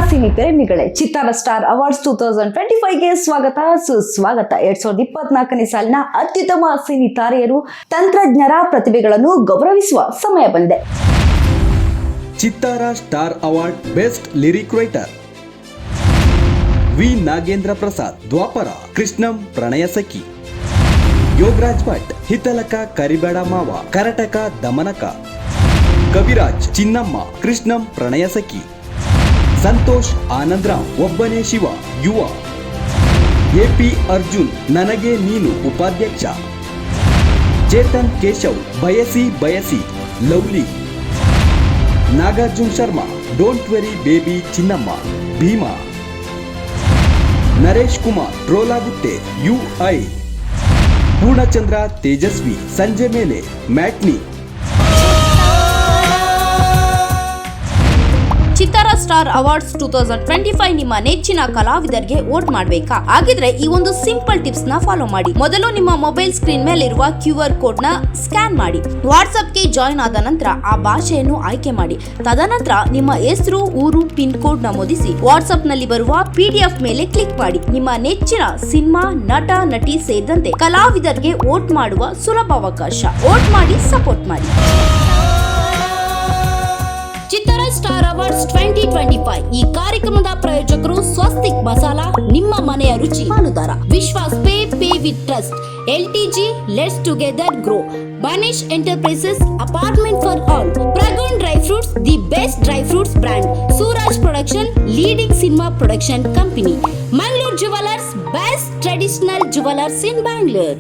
Cine ಪ್ರೇಮಿಗಳೇ, ಚಿತ್ತಾರ star awards 2025ಗೆ ಸ್ವಾಗತ ಸುಸ್ವಾಗತ. 2024ನೇ ಸಾಲಿನ ಅತ್ಯುತ್ತಮ ಸಿನಿ ತಾರೆಯರು, ತಂತ್ರಜ್ಞರ ಪ್ರತಿಭೆಗಳನ್ನು ಗೌರವಿಸುವ ಸಮಯ ಬಂದಿದೆ. Chittara star award best lyric writer V Nagendra Prasad, Dwapara Krishnam ಪ್ರಣಯ ಸಖಿ, ಯೋಗರಾಜ್ ಭಟ್ ಹಿತಲಕ ಕರಿಬೇಡ ಮಾವ, ಕರಟಕ ದಮನಕ, ಕವಿರಾಜ್ ಚಿನ್ನಮ್ಮ ಕೃಷ್ಣಂ ಪ್ರಣಯ ಸಖಿ, ಸಂತೋಷ್ ಆನಂದರಾವ್ ಒಬ್ಬನೇ ಶಿವ ಯುವ, ಎಪಿ ಅರ್ಜುನ್ ನನಗೆ ನೀನು ಉಪಾಧ್ಯಕ್ಷ, ಚೇತನ್ ಕೇಶವ್ ಬಯಸಿ ಬಯಸಿ lovely, Nagarjun Sharma don't worry baby Chinnamma Bheema, Naresh Kumar troll ಆಗುತ್ತೆ ಯುಐ, ಪೂರ್ಣಚಂದ್ರ ತೇಜಸ್ವಿ ಸಂಜೆ ಮೇಲೆ ಮ್ಯಾಟ್ನಿ. ಚಿತ್ತಾರ ಸ್ಟಾರ್ ಅವಾರ್ಡ್ಸ್ 2025 ನಿಮ್ಮ ನೆಚ್ಚಿನ ಕಲಾವಿದರಿಗೆ ವೋಟ್ ಮಾಡಬೇಕಾ? ಹಾಗಿದ್ರೆ ಈ ಒಂದು ಸಿಂಪಲ್ ಟಿಪ್ಸ್ ನ ಫಾಲೋ ಮಾಡಿ. ಮೊದಲು ನಿಮ್ಮ ಮೊಬೈಲ್ ಸ್ಕ್ರೀನ್ ಮೇಲೆ ಇರುವ QR ಕೋಡ್ ನ ಸ್ಕ್ಯಾನ್ ಮಾಡಿ. ವಾಟ್ಸ್ಆಪ್ ಗೆ ಜಾಯಿನ್ ಆದ ನಂತರ ಆ ಭಾಷೆಯನ್ನು ಆಯ್ಕೆ ಮಾಡಿ. ತದನಂತರ ನಿಮ್ಮ ಹೆಸರು, ಊರು, ಪಿನ್ ಕೋಡ್ ನಮೂದಿಸಿ ವಾಟ್ಸ್ಆಪ್ ನಲ್ಲಿ ಬರುವ PDF ಮೇಲೆ ಕ್ಲಿಕ್ ಮಾಡಿ. ನಿಮ್ಮ ನೆಚ್ಚಿನ ಸಿನಿಮಾ, ನಟ, ನಟಿ ಸೇರಿದಂತೆ ಕಲಾವಿದರಿಗೆ ವೋಟ್ ಮಾಡುವ ಸುಲಭ ಅವಕಾಶ. ವೋಟ್ ಮಾಡಿ, ಸಪೋರ್ಟ್ ಮಾಡಿ. ಚಿತ್ತಾರ ಸ್ಟಾರ್ ಅವಾರ್ಡ್ಸ್ 2025 ಈ ಕಾರ್ಯಕ್ರಮದ ಪ್ರಾಯೋಜಕರು ಸ್ವಸ್ತಿಕ್ ಮಸಾಲಾ, ನಿಮ್ಮ ಮನೆಯ ರುಚಿ ಪಾಲುದಾರ, Vishwas pay with trust, LTG let's together grow, ಬನಿಶ್ ಎಂಟರ್ಪ್ರೈಸಸ್ ಅಪಾರ್ಟ್ಮೆಂಟ್ ಫಾರ್ ಆಲ್, ಪ್ರಗೂನ್ dry fruits the best dry fruits brand, Suraj production leading cinema production company, Mangaluru jewellers best traditional jewellers in Bangalore.